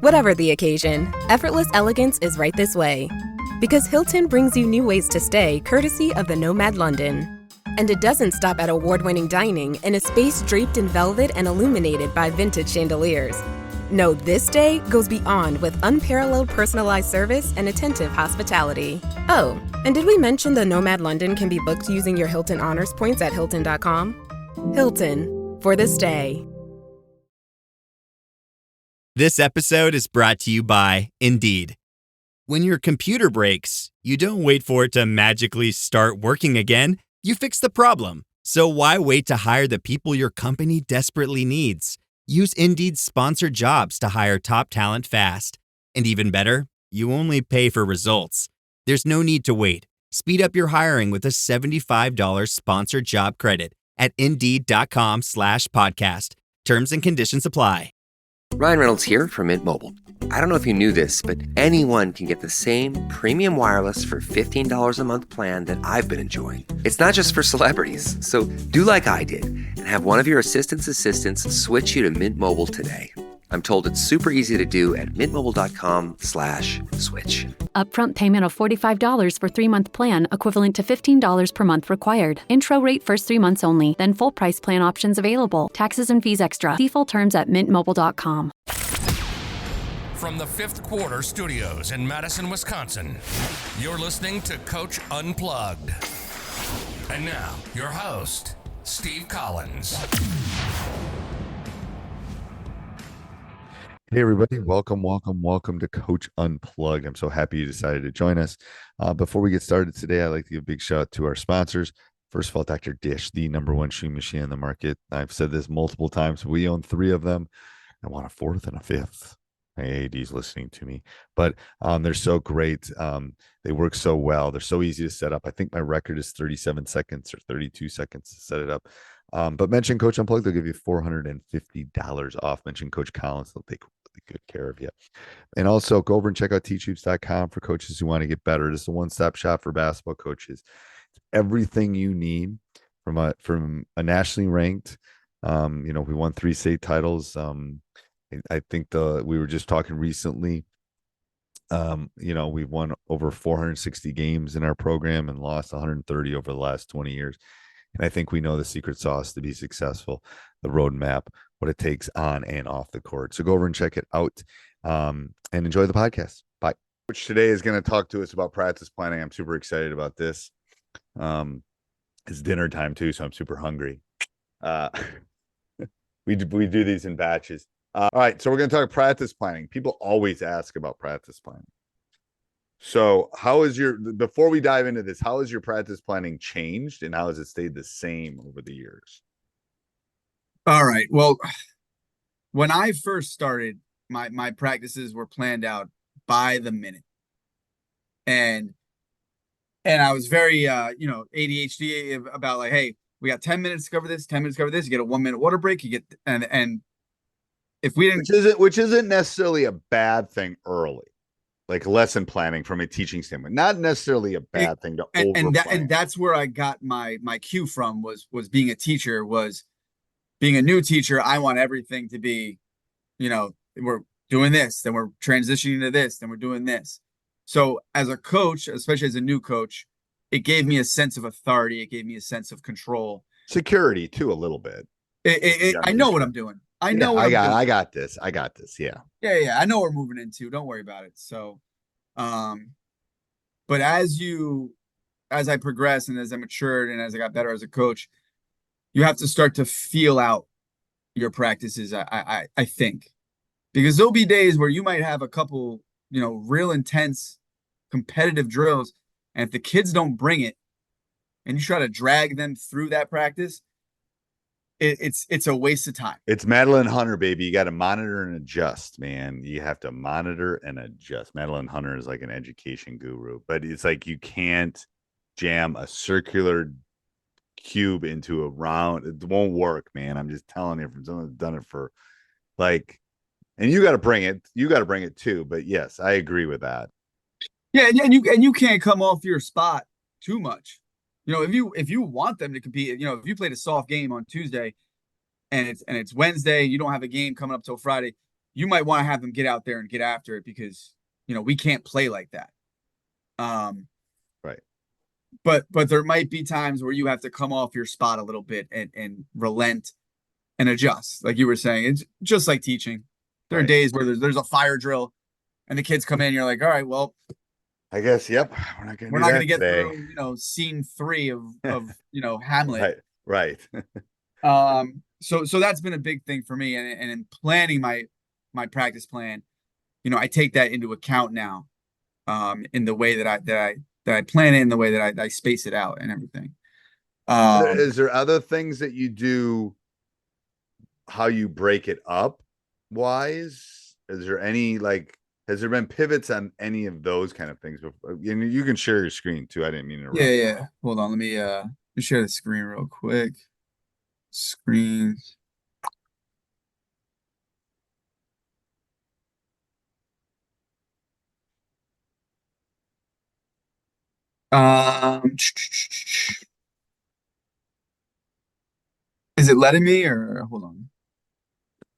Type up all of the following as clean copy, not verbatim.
Whatever the occasion, effortless elegance is right this way. Because Hilton brings you new ways to stay courtesy of the Nomad London. And it doesn't stop at award-winning dining in a space draped in velvet and illuminated by vintage chandeliers. No, this day goes beyond with unparalleled personalized service and attentive hospitality. Oh, and did we mention the Nomad London can be booked using your Hilton Honors points at Hilton.com? Hilton, for the stay. This episode is brought to you by Indeed. When your computer breaks, you don't wait for it to magically start working again. You fix the problem. So why wait to hire the people your company desperately needs? Use Indeed's sponsored jobs to hire top talent fast. And even better, you only pay for results. There's no need to wait. Speed up your hiring with a $75 sponsored job credit at Indeed.com/podcast. Terms and conditions apply. Ryan Reynolds here from Mint Mobile. I don't know if you knew this, but anyone can get the same premium wireless for $15 a month plan that I've been enjoying. It's not just for celebrities. So do like I did and have one of your assistants switch you to Mint Mobile today. I'm told it's super easy to do at mintmobile.com/switch. Upfront payment of $45 for 3-month plan, equivalent to $15 per month required. Intro rate first 3 months only, then full price plan options available. Taxes and fees extra. See full terms at mintmobile.com. From the Fifth Quarter Studios in Madison, Wisconsin, you're listening to Coach Unplugged. And now, your host, Steve Collins. Hey everybody, welcome to Coach Unplugged. I'm so happy you decided to join us. Before we get started today, I'd like to give a big shout out to our sponsors. First of all, Dr. Dish, the #1 shoe machine in the market. I've said this multiple times. We own 3 of them. I want a 4th and a 5th. My AD's listening to me, but they're so great. They work so well. They're so easy to set up. I think my record is 37 seconds or 32 seconds to set it up. But mention Coach Unplugged, they'll give you $450 off. Mention Coach Collins, they'll take really good care of you. And also go over and check out teachhoops.com for coaches who want to get better. This is a one-stop shop for basketball coaches. It's everything you need from a nationally ranked. We won 3 state titles. I think we were just talking recently. We've won over 460 games in our program and lost 130 over the last 20 years. And I think we know the secret sauce to be successful, the roadmap, what it takes on and off the court. So go over and check it out and enjoy the podcast. Bye. Which today is going to talk to us about practice planning. I'm super excited about this. It's dinner time too, so I'm super hungry. We do these in batches. All right, so we're going to talk practice planning. People always ask about practice planning. So before we dive into this, how has your practice planning changed and how has it stayed the same over the years? All right. Well, when I first started, my practices were planned out by the minute. And I was very, ADHD about like, hey, we got 10 minutes to cover this, 10 minutes to cover this. You get a 1-minute water break. You get, and if we didn't, which isn't necessarily a bad thing early, like lesson planning from a teaching standpoint, not necessarily a bad thing to over. And that's where I got my cue from was being a teacher, was being a new teacher. I want everything to be, we're doing this, then we're transitioning to this, then we're doing this. So as a coach, especially as a new coach, it gave me a sense of authority. It gave me a sense of control, security too, a little bit. I know what I'm doing. I know. I got this. Yeah. Yeah. I know what we're moving into. Don't worry about it. So, but as I progressed and as I matured and as I got better as a coach, you have to start to feel out your practices. I think, because there'll be days where you might have a couple, real intense competitive drills. And if the kids don't bring it and you try to drag them through that practice, it's a waste of time. It's Madeline Hunter, baby. You got to monitor and adjust, man. You have to monitor and adjust. Madeline Hunter is like an education guru, but it's like you can't jam a circular cube into a round. It won't work, man. I'm just telling you from someone who's done it for like, and you got to bring it. You got to bring it too. But yes, I agree with that. Yeah, and you can't come off your spot too much. If you want them to compete, if you played a soft game on Tuesday and it's Wednesday, you don't have a game coming up till Friday, you might want to have them get out there and get after it because, we can't play like that. Right. But there might be times where you have to come off your spot a little bit and relent and adjust. Like you were saying, it's just like teaching. There are days where there's a fire drill and the kids come in, you're like, all right, well, I guess, yep. We're not gonna get today. through, scene 3 of Hamlet. Right. So that's been a big thing for me. And in planning my practice plan, I take that into account now, in the way that I plan it, in the way that I space it out and everything. Is there other things that you do, how you break it up wise? Is there any, has there been pivots on any of those kind of things before? You can share your screen too. I didn't mean to interrupt. Yeah. Hold on. Let me share the screen real quick. Screen. Is it letting me, or hold on?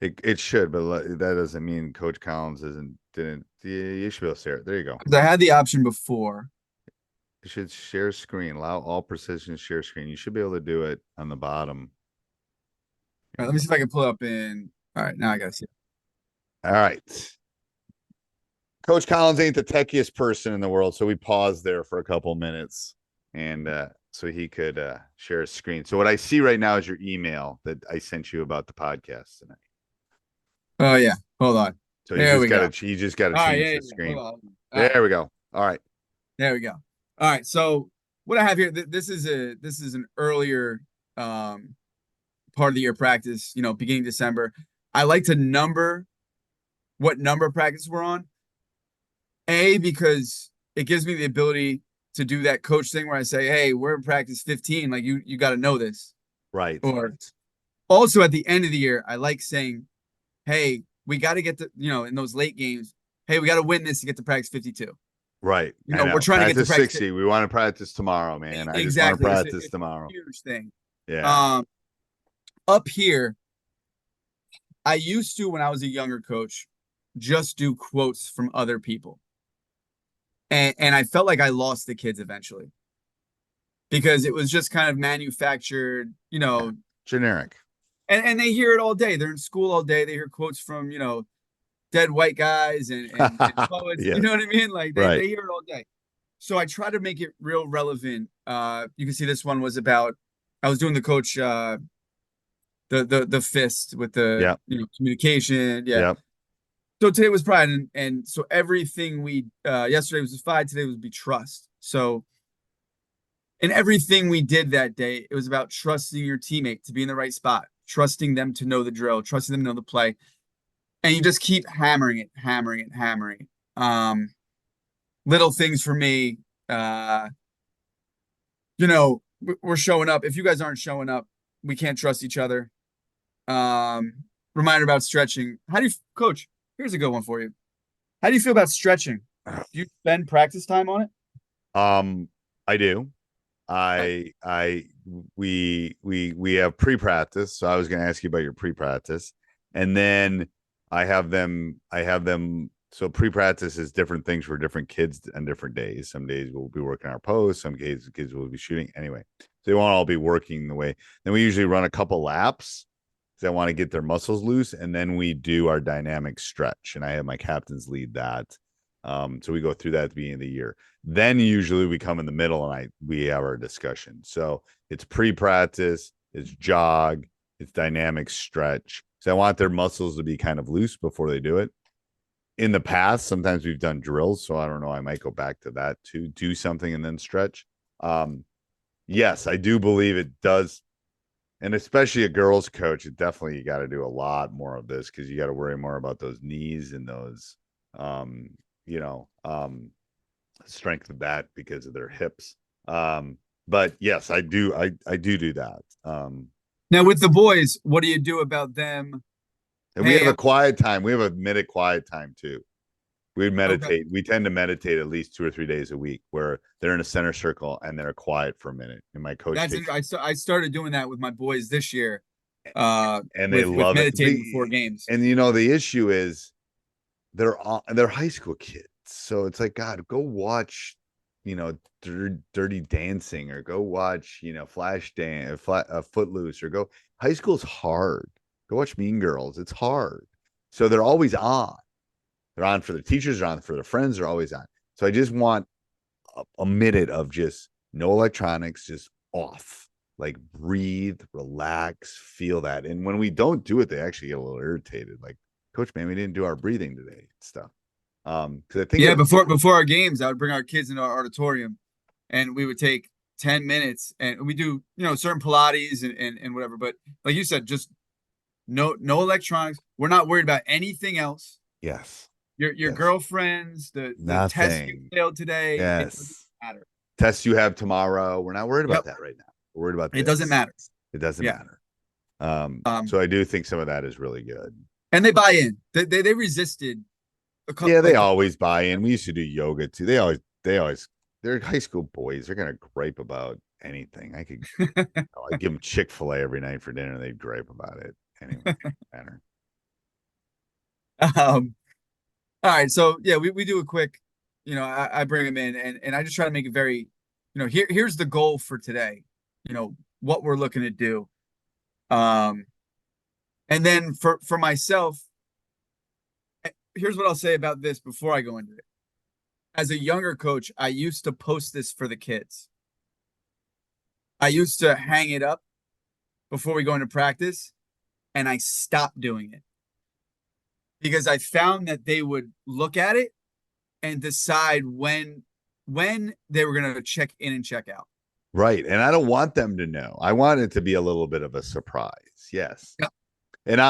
It should, but that doesn't mean Coach Collins didn't. You should be able to share it. There you go. Because I had the option before. You should share screen. Allow all precision share screen. You should be able to do it on the bottom. All right, let me see if I can pull up in. All right, now I gotta see. All right. Coach Collins ain't the techiest person in the world, so we paused there for a couple minutes, and so he could share his screen. So what I see right now is your email that I sent you about the podcast tonight. Oh yeah, hold on. So you just got to change the screen. There we go. All right. There we go. All right. So what I have here, this is an earlier part of the year practice. Beginning December. I like to number what number practice we're on. Because it gives me the ability to do that coach thing where I say, hey, we're in practice 15. Like you got to know this. Right. Or also at the end of the year, I like saying, hey, we got to get to, in those late games, hey, we got to win this to get to practice 52. Right. We're trying to get to practice 60. We want to practice tomorrow, man. Exactly. I just want to practice tomorrow. Huge thing. Yeah. Up here, I used to, when I was a younger coach, just do quotes from other people. And I felt like I lost the kids eventually because it was just kind of manufactured, generic. And they hear it all day. They're in school all day. They hear quotes from, dead white guys and poets. Yeah. You know what I mean? Like they hear it all day. So I try to make it real relevant. You can see this one was about, I was doing the coach, the fist with the communication. Yeah. Yep. So today was pride, and so everything we yesterday was fight, today would be trust. So in everything we did that day, it was about trusting your teammate to be in the right spot, trusting them to know the drill, trusting them to know the play. And you just keep hammering it. Little things for me, we're showing up. If you guys aren't showing up, we can't trust each other. Reminder about stretching. How do you, coach? Here's a good one for you. How do you feel about stretching? Do you spend practice time on it? I do. We have pre-practice. So I was going to ask you about your pre-practice, and then I have them. So pre-practice is different things for different kids on different days. Some days we'll be working our post. Some days kids will be shooting. Anyway, so they won't all be working the way. Then we usually run a couple laps because I want to get their muscles loose, and then we do our dynamic stretch. And I have my captains lead that. So we go through that at the beginning of the year. Then usually we come in the middle and we have our discussion. So it's pre-practice, it's jog, it's dynamic stretch. So I want their muscles to be kind of loose before they do it. In the past, sometimes we've done drills. So I don't know, I might go back to that to do something and then stretch. Yes, I do believe it does. And especially a girls coach, it definitely, you got to do a lot more of this because you got to worry more about those knees and those, strength of that because of their hips. But yes, I do that. Now with the boys, what do you do about them? And we have a quiet time. We have a minute quiet time too. We meditate. Okay. We tend to meditate at least 2 or 3 days a week where they're in a center circle and they're quiet for a minute. And my coach, I started doing that with my boys this year. and they with love it. meditating before games. And the issue is they're high school kids, so it's like, God, go watch, Dirty Dancing, or go watch, Footloose, or go. High school's hard. Go watch Mean Girls. It's hard. So they're always on. They're on for their teachers. They're on for their friends. They're always on. So I just want a minute of just no electronics, just off. Like, breathe, relax, feel that. And when we don't do it, they actually get a little irritated. Like, Coach, man, we didn't do our breathing today and stuff. Because I think before our games, I would bring our kids into our auditorium, and we would take 10 minutes, and we do certain Pilates and whatever. But like you said, just no electronics. We're not worried about anything else. Yes. Your girlfriends, the test you failed today. Yes. It doesn't matter. Tests you have tomorrow. We're not worried about that right now. We're worried about this. It doesn't matter. It doesn't matter. So I do think some of that is really good. And they buy in. They resisted. They always buy in. We used to do yoga too. They're high school boys. They're gonna gripe about anything. I give them Chick-fil-A every night for dinner. They'd gripe about it anyway. It doesn't matter. All right, so we do a quick. I bring them in, and I just try to make it very. Here's the goal for today. What we're looking to do. And then for myself, here's what I'll say about this before I go into it. As a younger coach, I used to post this for the kids. I used to hang it up before we go into practice, and I stopped doing it because I found that they would look at it and decide when they were going to check in and check out. Right. And I don't want them to know. I want it to be a little bit of a surprise. Yes. Yep. And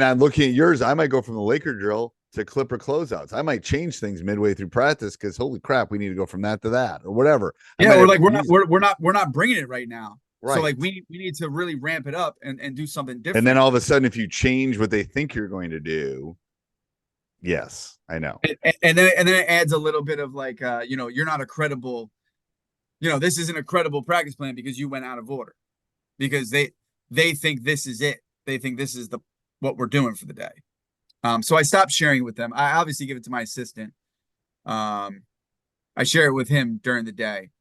I'm looking at yours. I might go from the Laker drill to Clipper closeouts. I might change things midway through practice because holy crap, we need to go from that to that or whatever. Yeah, we're not bringing it right now. Right. So like we need to really ramp it up and do something different. And then all of a sudden, if you change what they think you're going to do, yes, I know. And then it adds a little bit of like you're not a credible. This isn't a credible practice plan because you went out of order, because they think this is it. They think this is what we're doing for the day. So I stopped sharing it with them. I obviously give it to my assistant. I share it with him during the day.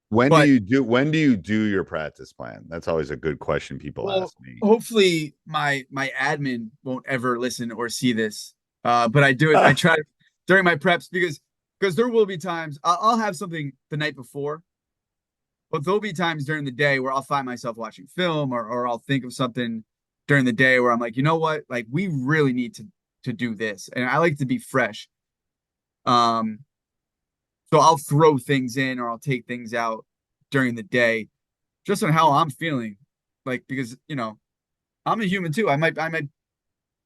When do you do your practice plan? That's always a good question people ask me. Hopefully my admin won't ever listen or see this. But I do it. I try to during my preps because there will be times I'll have something the night before, but there'll be times during the day where I'll find myself watching film or I'll think of something during the day where I'm like, you know what? Like, we really need to do this. And I like to be fresh. So I'll throw things in or I'll take things out during the day just on how I'm feeling. Like, because, I'm a human too. I might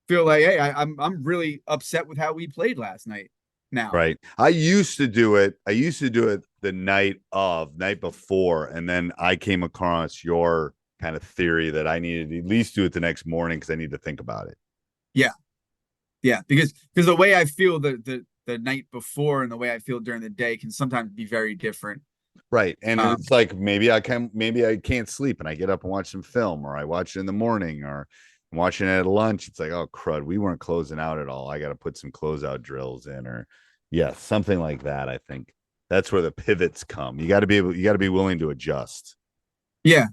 feel like, hey, I'm really upset with how we played last night. Now, right. I used to do it the night before, and then I came across your kind of theory that I needed to at least do it the next morning because I need to think about it. Yeah, because the way I feel the night before and the way I feel during the day can sometimes be very different. Right. And it's like maybe I can't sleep and I get up and watch some film, or I watch it in the morning, or I'm watching it at lunch. It's like, oh crud, we weren't closing out at all. I got to put some closeout drills in, or something like that. I think that's where the pivots come. You got to be willing to adjust. Yeah.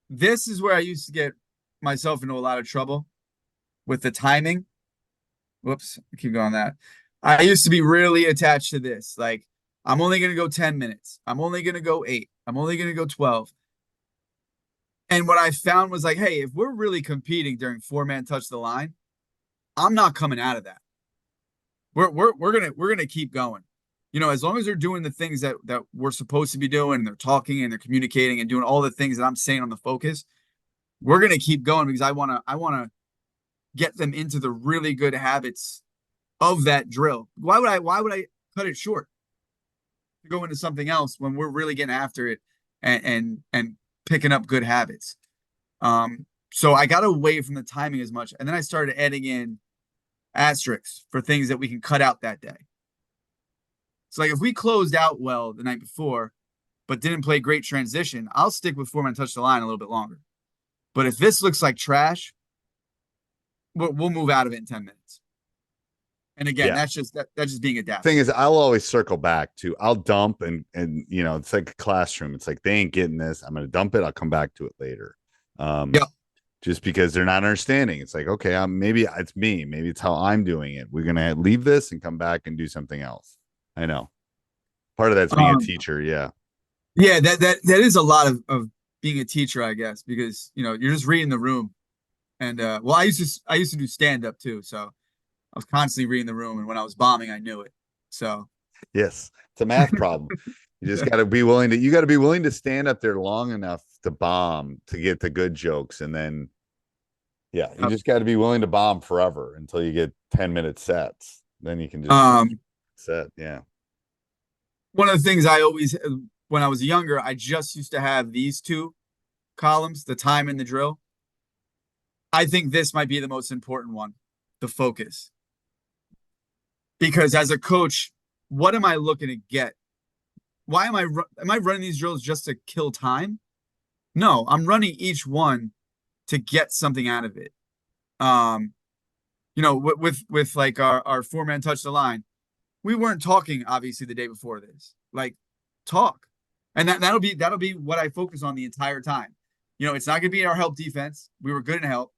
This is where I used to get myself into a lot of trouble with the timing. Whoops, I keep going that. I used to be really attached to this. Like, I'm only going to go 10 minutes. I'm only going to go 8. I'm only going to go 12. And what I found was like, hey, if we're really competing during 4-man touch the line, I'm not coming out of that. We're gonna keep going. As long as they're doing the things that we're supposed to be doing, and they're talking and they're communicating and doing all the things that I'm saying on the focus, we're gonna keep going because I wanna get them into the really good habits of that drill. Why would I cut it short to go into something else when we're really getting after it and picking up good habits? So I got away from the timing as much, and then I started adding in asterisks for things that we can cut out that day. So like if we closed out well the night before, but didn't play great transition, I'll stick with 4-man touch the line a little bit longer. But if this looks like trash, we'll move out of it in 10 minutes. And again, that's just being adaptable. Thing is, I'll always circle back to, I'll dump and it's like a classroom. It's like, they ain't getting this. I'm going to dump it. I'll come back to it later. Just because they're not understanding. It's like, okay, maybe it's me. Maybe it's how I'm doing it. We're going to leave this and come back and do something else. I know. Part of that's being a teacher. Yeah. Yeah. That is a lot of being a teacher, I guess, because, you're just reading the room. And, I used to do stand up too. So I was constantly reading the room. And when I was bombing, I knew it. So. Yes. It's a math problem. You just got to be willing to stand up there long enough to bomb, to get the good jokes. And then, you just got to be willing to bomb forever until you get 10-minute sets. Then you can just set. Yeah. One of the things I always, when I was younger, I just used to have these two columns, the time and the drill. I think this might be the most important one, the focus. Because as a coach, what am I looking to get? Why am I running these drills just to kill time? No, I'm running each one to get something out of it. With like our 4-man touch the line, we weren't talking obviously the day before this. Like, talk. And that'll be what I focus on the entire time. It's not gonna be our help defense. We were good in help.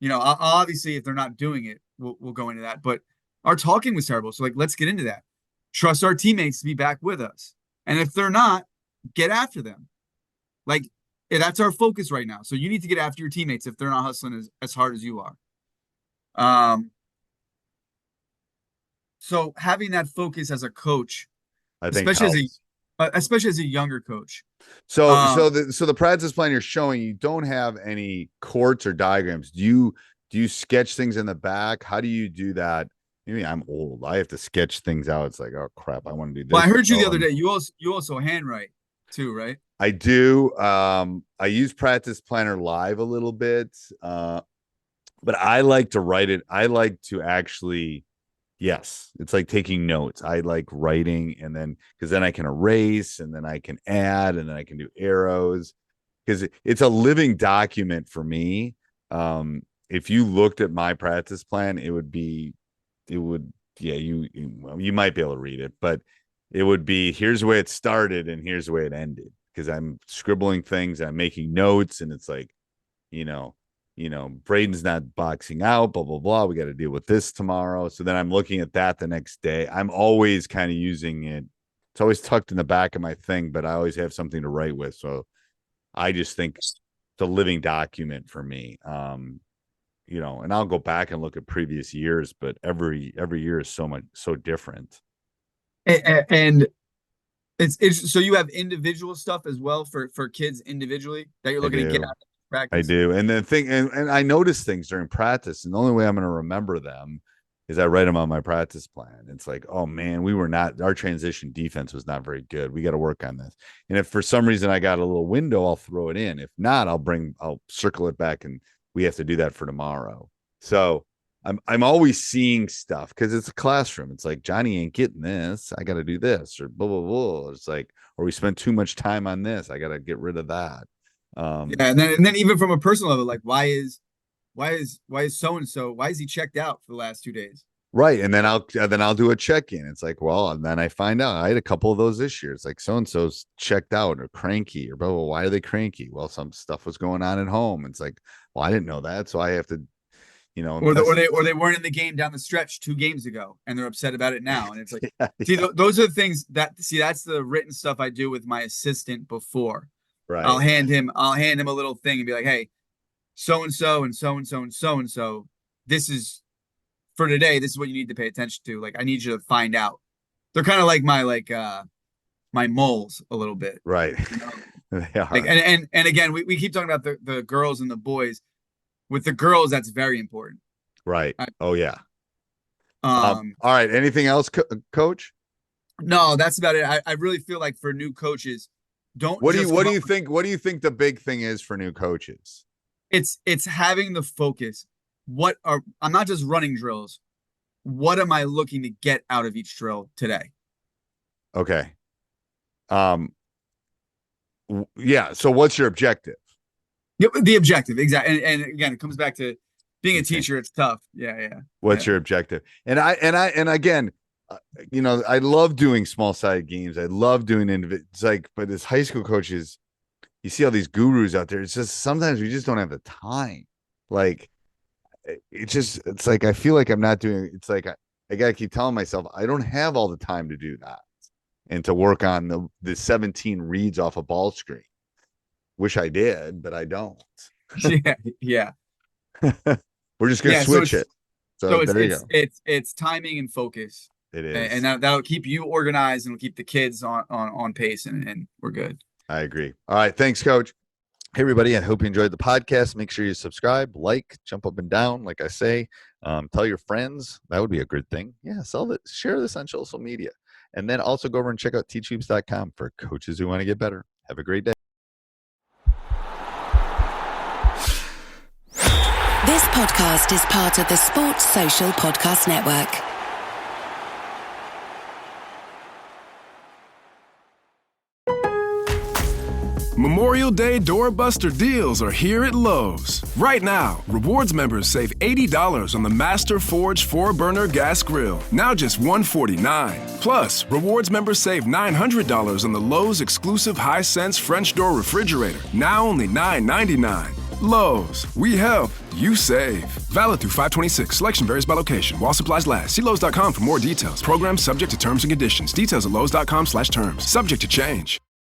Obviously if they're not doing it, we'll go into that. But our talking was terrible. So like, let's get into that. Trust our teammates to be back with us. And if they're not, get after them. Like, that's our focus right now. So you need to get after your teammates if they're not hustling as hard as you are. So having that focus as a coach, I think especially as a younger coach. So the practice plan you're showing, you don't have any courts or diagrams. Do you sketch things in the back? How do you do that? Maybe I'm old. I have to sketch things out. It's like, oh crap, I want to do this. Well, I heard you the other day. You also handwrite too, right? I do. I use Practice Planner Live a little bit, but I like to write it. I like to actually, yes, it's like taking notes. I like writing, and then because then I can erase, and then I can add, and then I can do arrows, because it's a living document for me. If you looked at my practice plan, you might be able to read it, but it would be, here's the way it started and here's the way it ended, because I'm scribbling things, I'm making notes, and it's like, Braden's not boxing out, blah blah blah, we got to deal with this tomorrow. So then I'm looking at that the next day. I'm always kind of using it. It's always tucked in the back of my thing, but I always have something to write with. So I just think it's a living document for me. And I'll go back and look at previous years, but every year is so different. And it's so you have individual stuff as well for kids individually that you're looking to get out of practice. I do. And the thing, and I notice things during practice, and the only way I'm going to remember them is I write them on my practice plan. It's like, oh man, our transition defense was not very good. We got to work on this. And if for some reason I got a little window, I'll throw it in. If not, I'll circle it back, and we have to do that for tomorrow. So I'm always seeing stuff, because it's a classroom. It's like, Johnny ain't getting this. I got to do this, or blah, blah, blah. It's like, or we spent too much time on this. I got to get rid of that. And then even from a personal level, like, why is so-and-so, why is he checked out for the last 2 days? Right. And then I'll do a check-in. It's like, well, and then I find out I had a couple of those this year. It's like, so-and-so's checked out or cranky or blah, blah, blah. Why are they cranky? Well, some stuff was going on at home. It's like, well, I didn't know that. So I have to, or they weren't in the game down the stretch 2 games ago, and they're upset about it now. And it's like, those are the things that's the written stuff I do with my assistant before. Right. I'll hand him a little thing and be like, hey, so-and-so and so-and-so and so-and-so, this is for today. This is what you need to pay attention to. Like, I need you to find out. They're kind of like my moles a little bit. Right. They are. Like, and again, we keep talking about the girls and the boys. With the girls, that's very important. Right. Oh yeah. All right. Anything else, Coach? No, that's about it. I really feel like for new coaches, what do you think the big thing is for new coaches? It's having the focus. I'm not just running drills. What am I looking to get out of each drill today? Okay. Yeah. So what's your objective? Yep, the objective, exactly. And again, it comes back to being a teacher. It's tough. Yeah. What's your objective? And again, I love doing small sided games. I love doing it's like, but as high school coaches, you see all these gurus out there. It's just sometimes we just don't have the time. Like, it's like I feel like I'm not doing. It's like I gotta keep telling myself I don't have all the time to do that and to work on the 17 reads off a ball screen. Wish I did, but I don't. Yeah. We're just gonna switch it. So it's timing and focus. It is, and that'll keep you organized and will keep the kids on pace, and we're good. I agree. All right, thanks, Coach. Hey, everybody, I hope you enjoyed the podcast. Make sure you subscribe, like, jump up and down, like I say. Tell your friends. That would be a good thing. Yeah, share this on social media. And then also go over and check out teachhoops.com for coaches who want to get better. Have a great day. This podcast is part of the Sports Social Podcast Network. Memorial Day doorbuster deals are here at Lowe's. Right now, Rewards members save $80 on the Master Forge 4-burner gas grill, now just $149. Plus, Rewards members save $900 on the Lowe's exclusive Hisense French door refrigerator, now only $999. Lowe's, we help, you save. Valid through 5/26. Selection varies by location. While supplies last. See Lowe's.com for more details. Program subject to terms and conditions. Details at Lowe's.com/terms. Subject to change.